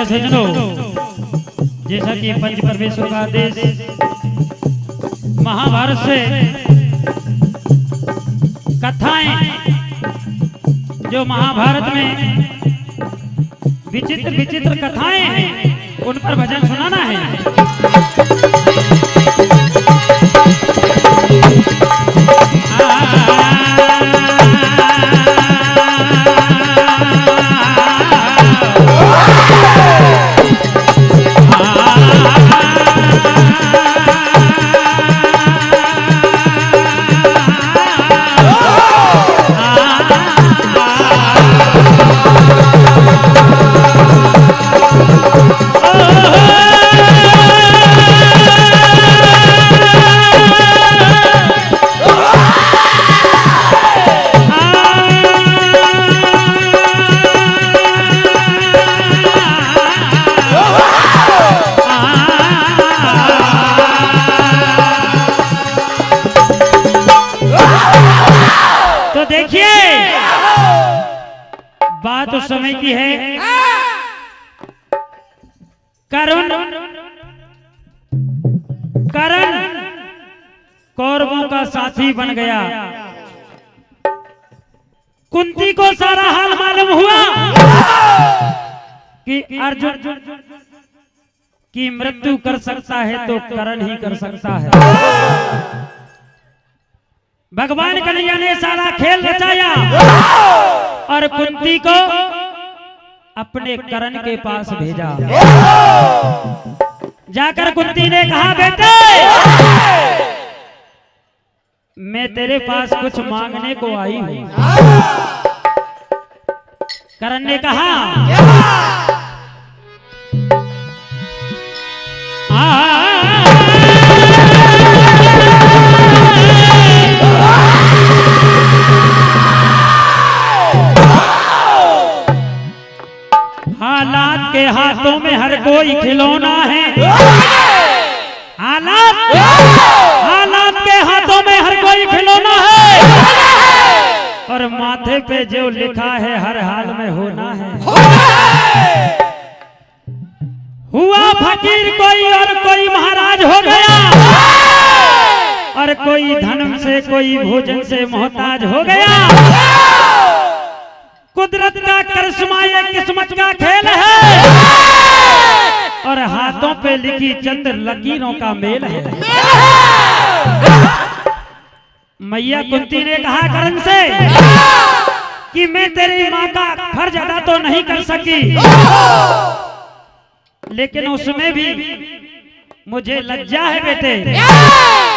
प्रिय सज्जनों, जैसा कि पंच परमेश्वर का आदेश महाभारत से कथाएं, जो महाभारत में विचित्र विचित्र कथाएं हैं, उन पर भजन सुनाना है। बात उस समय की है, कर्ण कौरवों का साथी बन गया। कुंती को सारा हाल मालूम हुआ कि अर्जुन की मृत्यु कर सकता है तो कर्ण ही कर सकता है। भगवान कन्हैया ने सारा खेल रचाया और कुंती को अपने कर्ण के पास भेजा। जाकर कुंती ने कहा, बेटे मैं तेरे पास कुछ मांगने को आई हूं। कर्ण ने कहा, हालात के हाथों में हर कोई खिलौना है। हालात के हाथों में हर कोई खिलौना है, और माथे पे जो लिखा है हर हाल में होना है। हुआ फकीर कोई और कोई महाराज हो गया, और कोई धन से कोई भोजन से मोहताज हो गया। कुदरत का करिश्मा ये किस्मत का खेल है, और हाथों पे लिखी चंद लकीरों का मेल है। मैया कुंती ने कहा कर्ण से कि मैं तेरी माँ का फर्ज अदा तो नहीं कर सकी, लेकिन उसमें भी मुझे लज्जा है बेटे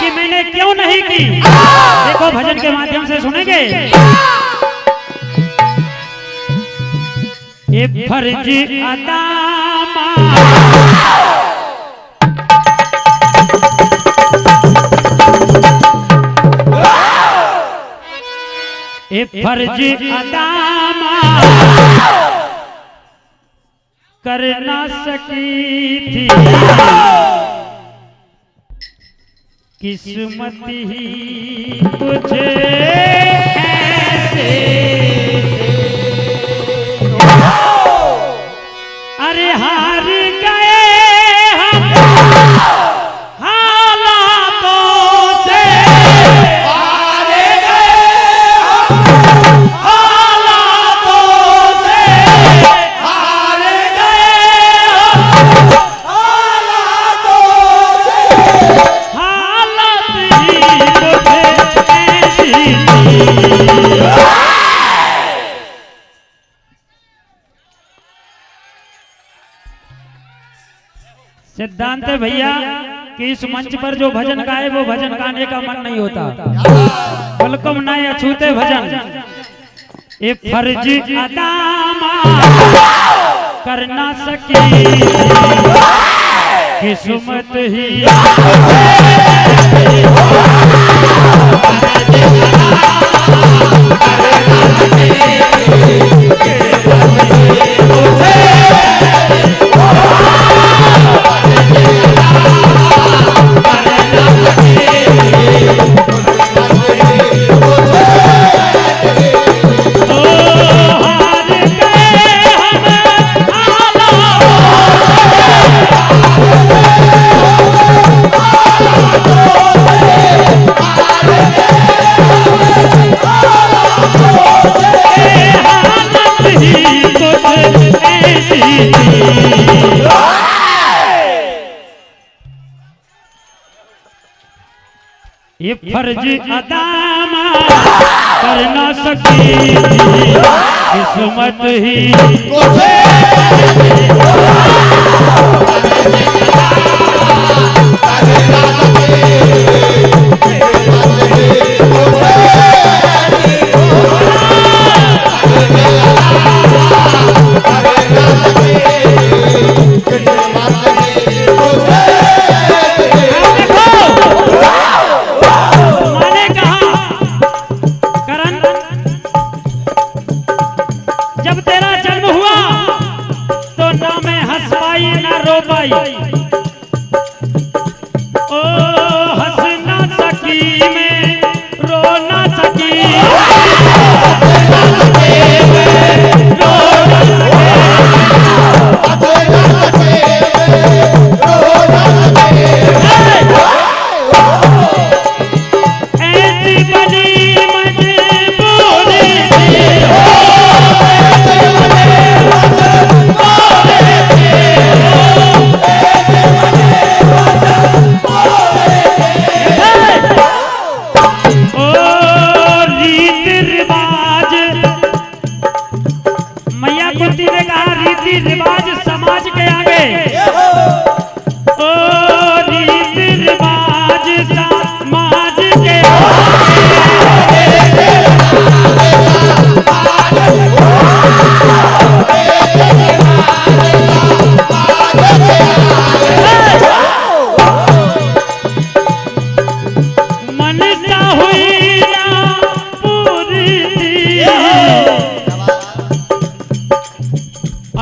कि मैंने क्यों नहीं की। देखो भजन के माध्यम से सुनेंगे। ये फर्ज अदा ये फर्ज अदा कर ना सकी थी, किस्मत ही तुझे ऐसे। अरे हार गए हम हालातों से, हार गए हम हालातों से, हार गए हम हालातों से। हालत ही मुझे ऐसी सिद्धांत है भैया कि इस मंच पर जो भजन गाए वो भजन गाने का मन नहीं होता, बिल्कुल नहीं अछूते भजन। ये फर्ज अदा कर ना सकी, किस्मत ही हार गए हम हालातों ये फर्ज अदामा कर ना सकी किस्मत ही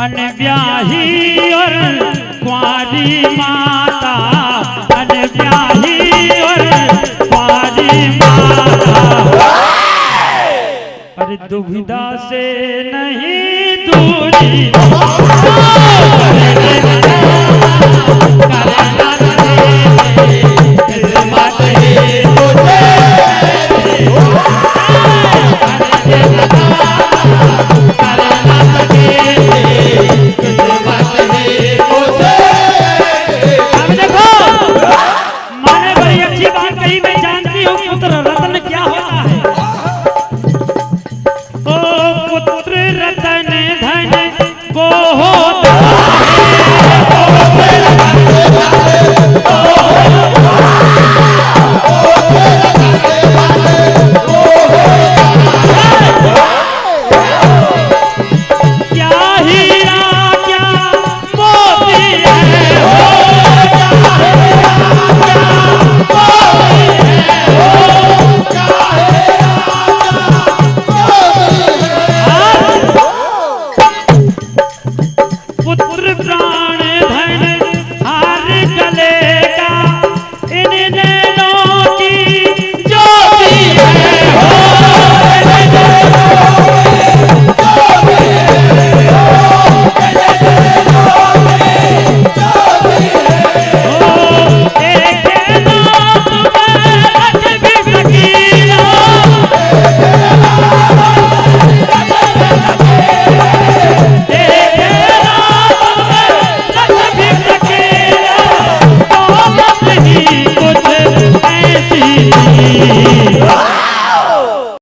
अनब्याही और कुंवारी माता, अनब्याही और कुंवारी माता, अरे दुविधा से नहीं दूरी करना